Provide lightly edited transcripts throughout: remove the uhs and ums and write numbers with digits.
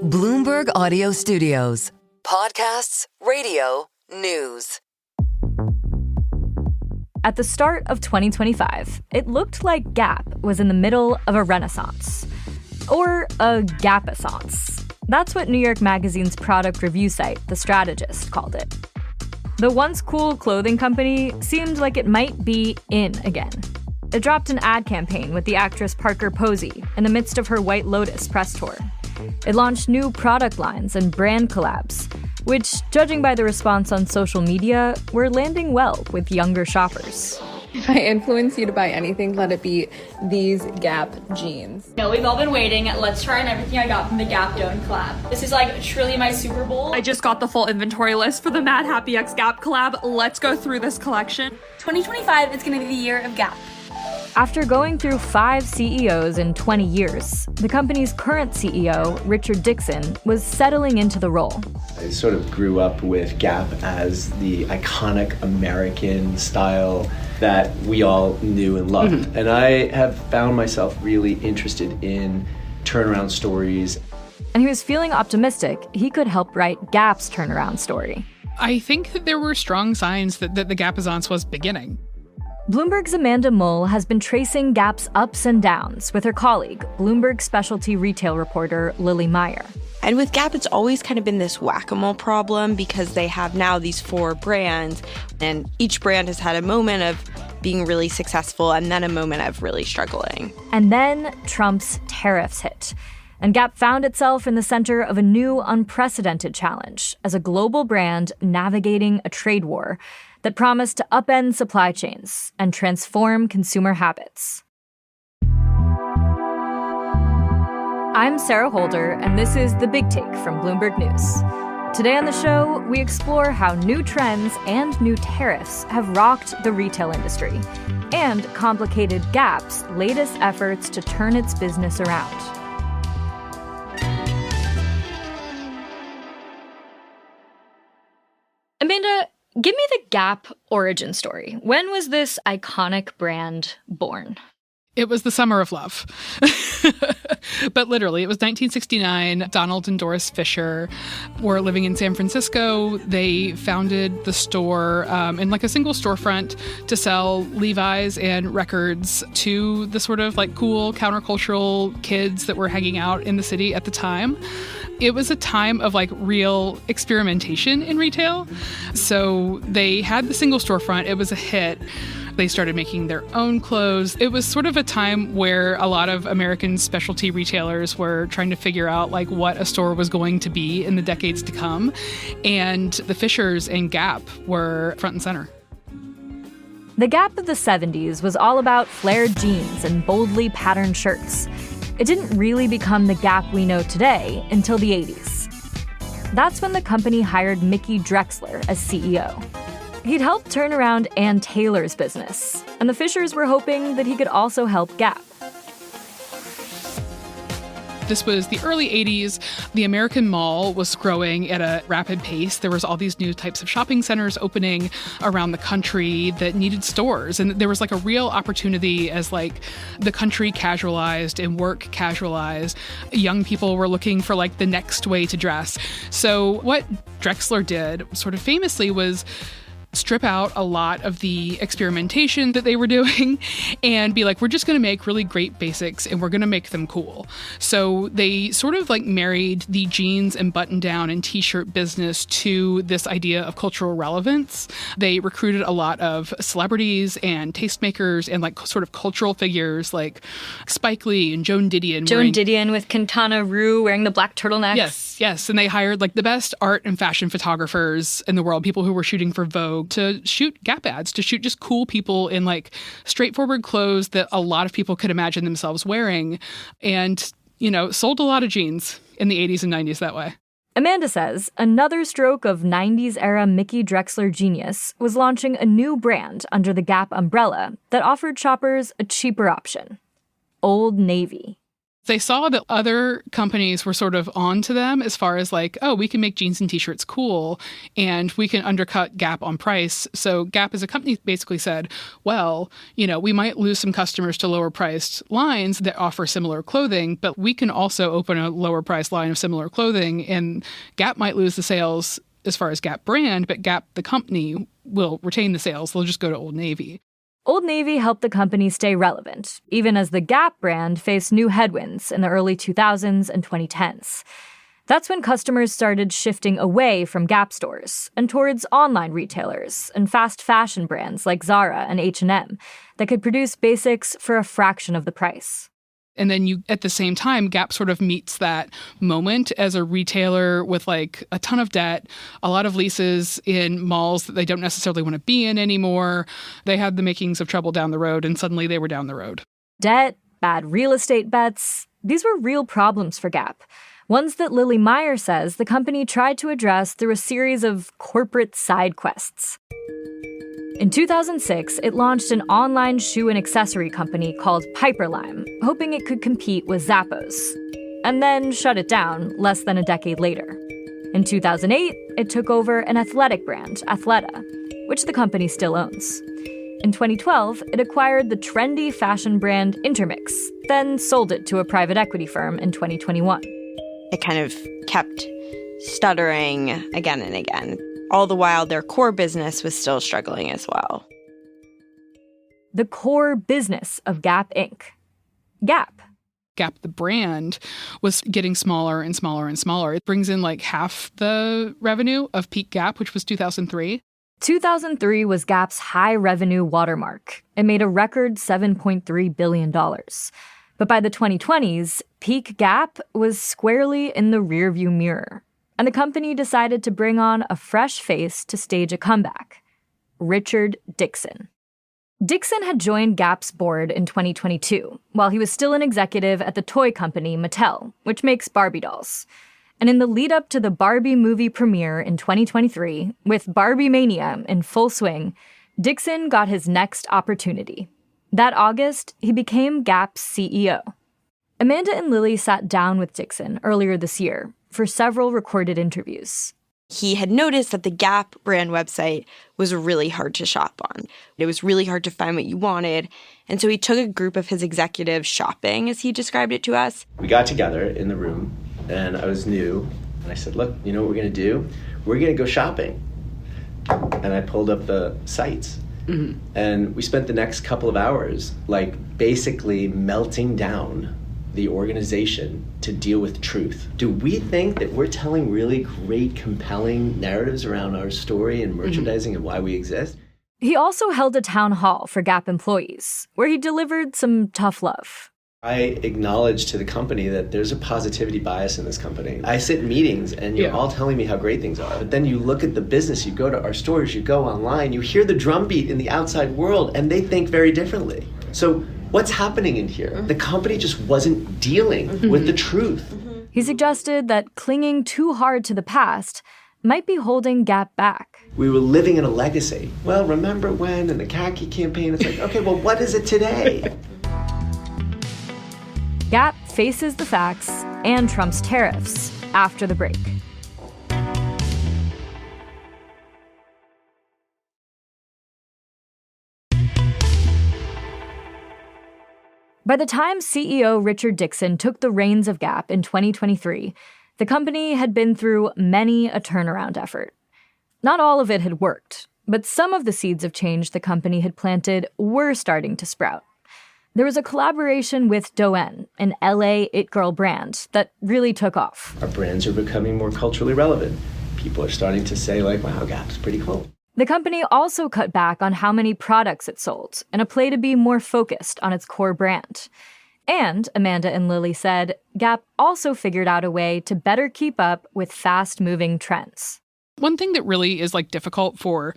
Bloomberg Audio Studios. Podcasts, radio, news. At the start of 2025, it looked like Gap was in the middle of a renaissance. Or a Gap-essence. That's what New York Magazine's product review site, The Strategist, called it. The once cool clothing company seemed like it might be in again. It dropped an ad campaign with the actress Parker Posey in the midst of her White Lotus press tour. It launched new product lines and brand collabs, which, judging by the response on social media, were landing well with younger shoppers. If I influence you to buy anything, let it be these Gap jeans. No, we've all been waiting. Let's try on everything I got from the Gap Don't collab. This is like truly my Super Bowl. I just got the full inventory list for the Mad Happy X Gap collab. Let's go through this collection. 2025 is going to be the year of Gap. After going through 5 CEOs in 20 years, the company's current CEO, Richard Dickson, was settling into the role. I sort of grew up with Gap as the iconic American style that we all knew and loved. Mm-hmm. And I have found myself really interested in turnaround stories. And he was feeling optimistic he could help write Gap's turnaround story. I think that there were strong signs that the Gap-essence was beginning. Bloomberg's Amanda Mull has been tracing Gap's ups and downs with her colleague, Bloomberg specialty retail reporter Lily Meier. And with Gap, it's always kind of been this whack-a-mole problem because they have now these 4 brands, and each brand has had a moment of being really successful and then a moment of really struggling. And then Trump's tariffs hit, and Gap found itself in the center of a new, unprecedented challenge as a global brand navigating a trade war that promised to upend supply chains and transform consumer habits. I'm Sarah Holder, and this is The Big Take from Bloomberg News. Today on the show, we explore how new trends and new tariffs have rocked the retail industry and complicated Gap's latest efforts to turn its business around. Amanda, give me the Gap origin story. When was this iconic brand born? It was the summer of love. But literally, it was 1969. Donald and Doris Fisher were living in San Francisco. They founded the store in like a single storefront to sell Levi's and records to the sort of like cool countercultural kids that were hanging out in the city at the time. It was a time of like real experimentation in retail. So they had the single storefront. It was a hit. They started making their own clothes. It was sort of a time where a lot of American specialty retailers were trying to figure out like what a store was going to be in the decades to come. And the Fishers and Gap were front and center. The Gap of the 70s was all about flared jeans and boldly patterned shirts. It didn't really become the Gap we know today until the 80s. That's when the company hired Mickey Drexler as CEO. He'd helped turn around Ann Taylor's business, and the Fishers were hoping that he could also help Gap. This was the early 80s. The American Mull was growing at a rapid pace. There was all these new types of shopping centers opening around the country that needed stores. And there was like a real opportunity as like the country casualized and work casualized. Young people were looking for like the next way to dress. So what Drexler did sort of famously was strip out a lot of the experimentation that they were doing and be like, we're just going to make really great basics and we're going to make them cool. So they sort of like married the jeans and button down and t-shirt business to this idea of cultural relevance. They recruited a lot of celebrities and tastemakers and like sort of cultural figures like Spike Lee and Joan Didion. Joan Didion with Quintana Roo wearing the black turtlenecks. Yes. And they hired like the best art and fashion photographers in the world, people who were shooting for Vogue, to shoot Gap ads, to shoot just cool people in like straightforward clothes that a lot of people could imagine themselves wearing, and, you know, sold a lot of jeans in the 80s and 90s that way. Amanda says another stroke of 90s-era Mickey Drexler genius was launching a new brand under the Gap umbrella that offered shoppers a cheaper option: Old Navy. They saw that other companies were sort of onto them as far as like, oh, we can make jeans and t-shirts cool and we can undercut Gap on price. So Gap as a company basically said, well, we might lose some customers to lower priced lines that offer similar clothing, but we can also open a lower priced line of similar clothing, and Gap might lose the sales as far as Gap brand, but Gap, the company, will retain the sales. They'll just go to Old Navy. Old Navy helped the company stay relevant, even as the Gap brand faced new headwinds in the early 2000s and 2010s. That's when customers started shifting away from Gap stores and towards online retailers and fast fashion brands like Zara and H&M that could produce basics for a fraction of the price. And then at the same time, Gap sort of meets that moment as a retailer with like a ton of debt, a lot of leases in malls that they don't necessarily want to be in anymore. They had the makings of trouble down the road, and suddenly they were down the road. Debt, bad real estate bets, these were real problems for Gap. Ones that Lily Meier says the company tried to address through a series of corporate side quests. In 2006, it launched an online shoe and accessory company called Piperlime, hoping it could compete with Zappos, and then shut it down less than a decade later. In 2008, it took over an athletic brand, Athleta, which the company still owns. In 2012, it acquired the trendy fashion brand Intermix, then sold it to a private equity firm in 2021. It kind of kept stuttering again and again. All the while, their core business was still struggling as well. The core business of Gap Inc. Gap. Gap, the brand, was getting smaller and smaller and smaller. It brings in like half the revenue of peak Gap, which was 2003. 2003 was Gap's high revenue watermark. It made a record $7.3 billion. But by the 2020s, peak Gap was squarely in the rearview mirror. And the company decided to bring on a fresh face to stage a comeback, Richard Dickson. Dickson had joined Gap's board in 2022, while he was still an executive at the toy company Mattel, which makes Barbie dolls. And in the lead-up to the Barbie movie premiere in 2023, with Barbie Mania in full swing, Dickson got his next opportunity. That August, he became Gap's CEO. Amanda and Lily sat down with Dickson earlier this year for several recorded interviews. He had noticed that the Gap brand website was really hard to shop on. It was really hard to find what you wanted. And so he took a group of his executives shopping, as he described it to us. We got together in the room, and I was new. And I said, look, you know what we're going to do? We're going to go shopping. And I pulled up the sites. Mm-hmm. And we spent the next couple of hours, like, basically melting down the organization to deal with truth. Do we think that we're telling really great, compelling narratives around our story and merchandising and why we exist? He also held a town hall for Gap employees, where he delivered some tough love. I acknowledge to the company that there's a positivity bias in this company. I sit in meetings and you're all telling me how great things are. But then you look at the business, you go to our stores, you go online, you hear the drumbeat in the outside world, and they think very differently. So what's happening in here? The company just wasn't dealing with the truth. He suggested that clinging too hard to the past might be holding Gap back. We were living in a legacy. Well, remember when, and the khaki campaign, it's like, okay, well, what is it today? Gap faces the facts and Trump's tariffs after the break. By the time CEO Richard Dickson took the reins of Gap in 2023, the company had been through many a turnaround effort. Not all of it had worked, but some of the seeds of change the company had planted were starting to sprout. There was a collaboration with Doen, an LA It Girl brand, that really took off. Our brands are becoming more culturally relevant. People are starting to say, like, wow, Gap's pretty cool. The company also cut back on how many products it sold in a play to be more focused on its core brand. And, Amanda and Lily said, Gap also figured out a way to better keep up with fast-moving trends. One thing that really is like difficult for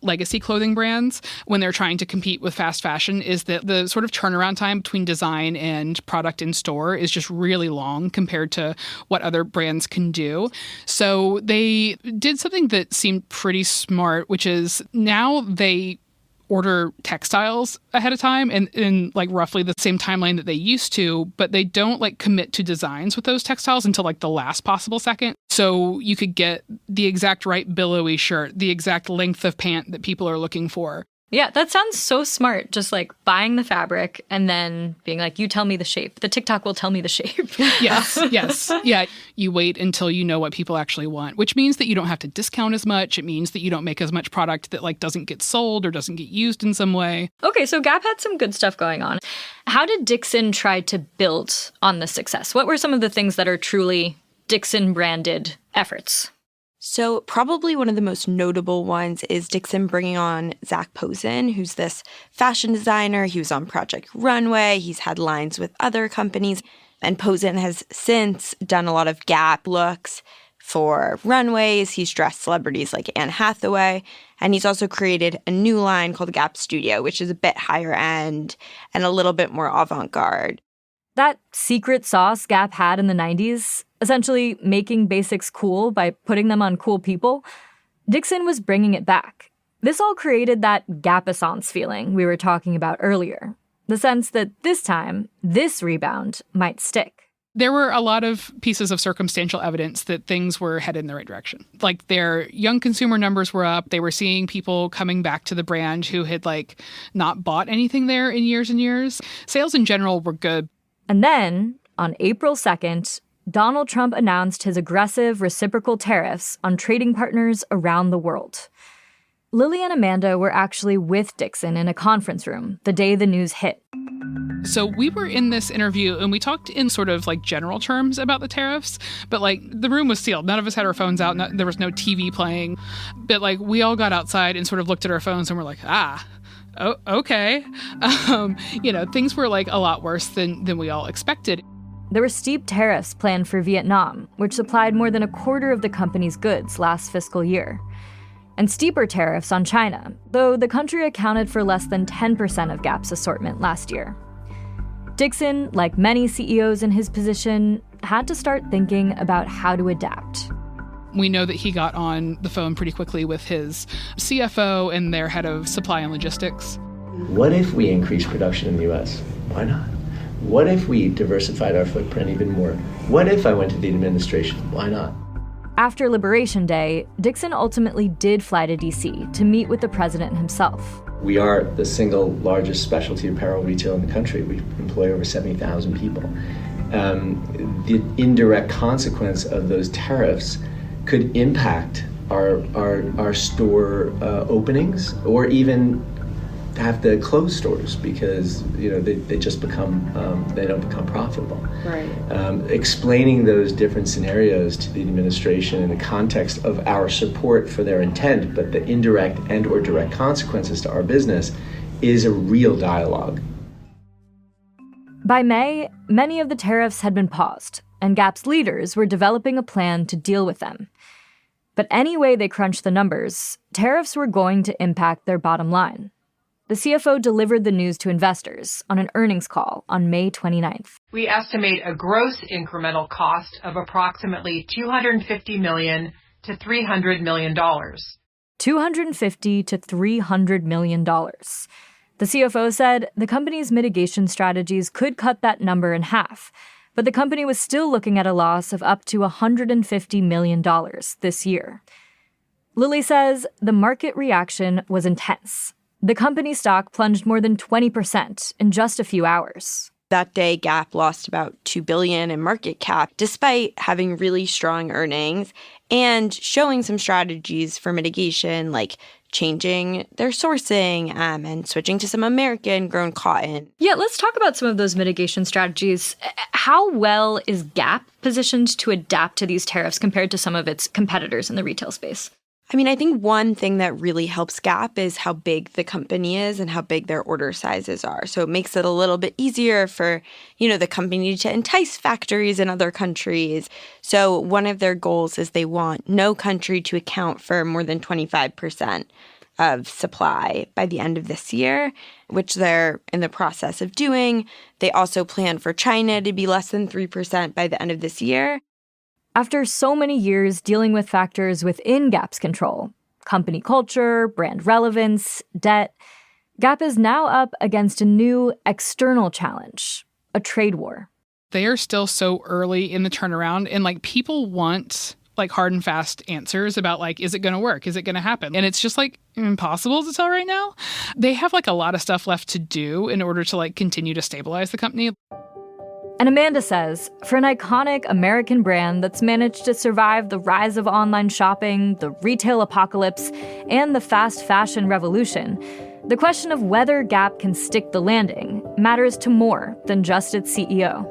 legacy clothing brands when they're trying to compete with fast fashion is that the sort of turnaround time between design and product in store is just really long compared to what other brands can do. So they did something that seemed pretty smart, which is now they order textiles ahead of time and in like roughly the same timeline that they used to, but they don't like commit to designs with those textiles until like the last possible second. So you could get the exact right billowy shirt, the exact length of pant that people are looking for. Yeah, that sounds so smart. Just like buying the fabric and then being like, you tell me the shape. The TikTok will tell me the shape. Yes. Yeah. You wait until you know what people actually want, which means that you don't have to discount as much. It means that you don't make as much product that like doesn't get sold or doesn't get used in some way. Okay, so Gap had some good stuff going on. How did Dickson try to build on this success? What were some of the things that are truly Dickson branded efforts? So probably one of the most notable ones is Dickson bringing on Zac Posen, who's this fashion designer. He was on Project Runway. He's had lines with other companies. And Posen has since done a lot of Gap looks for runways. He's dressed celebrities like Anne Hathaway. And he's also created a new line called Gap Studio, which is a bit higher end and a little bit more avant-garde. That secret sauce Gap had in the 90s, essentially making basics cool by putting them on cool people, Dickson was bringing it back. This all created that Gapissance feeling we were talking about earlier. The sense that this time, this rebound might stick. There were a lot of pieces of circumstantial evidence that things were headed in the right direction. Like their young consumer numbers were up. They were seeing people coming back to the brand who had like not bought anything there in years and years. Sales in general were good. And then, on April 2nd, Donald Trump announced his aggressive reciprocal tariffs on trading partners around the world. Lily and Amanda were actually with Dickson in a conference room the day the news hit. So we were in this interview and we talked in sort of like general terms about the tariffs, but like the room was sealed. None of us had our phones out. There was no TV playing. But like we all got outside and sort of looked at our phones and were like, oh, okay. Things were like a lot worse than we all expected. There were steep tariffs planned for Vietnam, which supplied more than a quarter of the company's goods last fiscal year. And steeper tariffs on China, though the country accounted for less than 10% of Gap's assortment last year. Dickson, like many CEOs in his position, had to start thinking about how to adapt. We know that he got on the phone pretty quickly with his CFO and their head of supply and logistics. What if we increase production in the U.S.? Why not? What if we diversified our footprint even more? What if I went to the administration? Why not? After Liberation Day, Dickson ultimately did fly to D.C. to meet with the president himself. We are the single largest specialty apparel retailer in the country. We employ over 70,000 people. The indirect consequence of those tariffs could impact our store openings, or even have to close stores because they just become they don't become profitable. Right. Explaining those different scenarios to the administration in the context of our support for their intent, but the indirect and or direct consequences to our business, is a real dialogue. By May, many of the tariffs had been paused, and Gap's leaders were developing a plan to deal with them. But any way they crunched the numbers, tariffs were going to impact their bottom line. The CFO delivered the news to investors on an earnings call on May 29th. We estimate a gross incremental cost of approximately $250 million to $300 million. $250 to $300 million. The CFO said the company's mitigation strategies could cut that number in half, but the company was still looking at a loss of up to $150 million this year. Lily says the market reaction was intense. The company stock plunged more than 20% in just a few hours. That day, Gap lost about $2 billion in market cap, despite having really strong earnings and showing some strategies for mitigation, like changing their sourcing and switching to some American-grown cotton. Yeah, let's talk about some of those mitigation strategies. How well is Gap positioned to adapt to these tariffs compared to some of its competitors in the retail space? I mean, I think one thing that really helps Gap is how big the company is and how big their order sizes are. So it makes it a little bit easier for, the company to entice factories in other countries. So one of their goals is they want no country to account for more than 25% of supply by the end of this year, which they're in the process of doing. They also plan for China to be less than 3% by the end of this year. After so many years dealing with factors within Gap's control, company culture, brand relevance, debt, Gap is now up against a new external challenge, a trade war. They are still so early in the turnaround, and like people want like hard and fast answers about like, is it going to work? Is it going to happen? And it's just like impossible to tell right now. They have like a lot of stuff left to do in order to like continue to stabilize the company. And Amanda says, for an iconic American brand that's managed to survive the rise of online shopping, the retail apocalypse, and the fast fashion revolution, the question of whether Gap can stick the landing matters to more than just its CEO.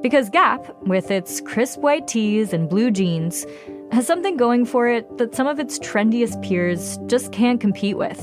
Because Gap, with its crisp white tees and blue jeans, has something going for it that some of its trendiest peers just can't compete with.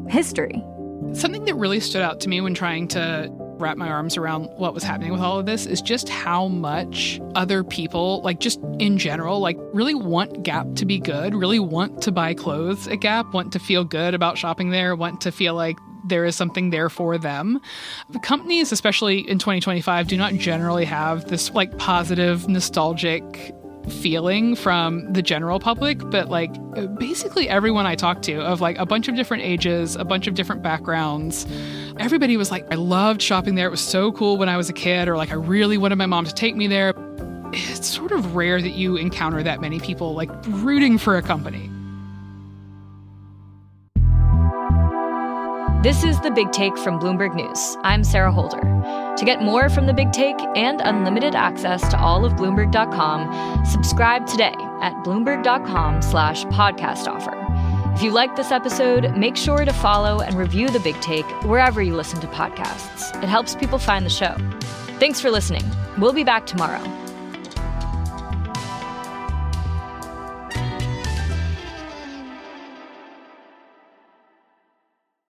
History. Something that really stood out to me when trying to wrap my arms around what was happening with all of this is just how much other people, like just in general, like really want Gap to be good, really want to buy clothes at Gap, want to feel good about shopping there, want to feel like there is something there for them. The companies, especially in 2025, do not generally have this like positive, nostalgic feeling from the general public, but like basically everyone I talked to of like a bunch of different ages, a bunch of different backgrounds, everybody was like, I loved shopping there. It was so cool when I was a kid, or like I really wanted my mom to take me there. It's sort of rare that you encounter that many people like rooting for a company. This is The Big Take from Bloomberg News. I'm Sarah Holder. To get more from The Big Take and unlimited access to all of Bloomberg.com, subscribe today at Bloomberg.com/podcast offer. If you like this episode, make sure to follow and review The Big Take wherever you listen to podcasts. It helps people find the show. Thanks for listening. We'll be back tomorrow.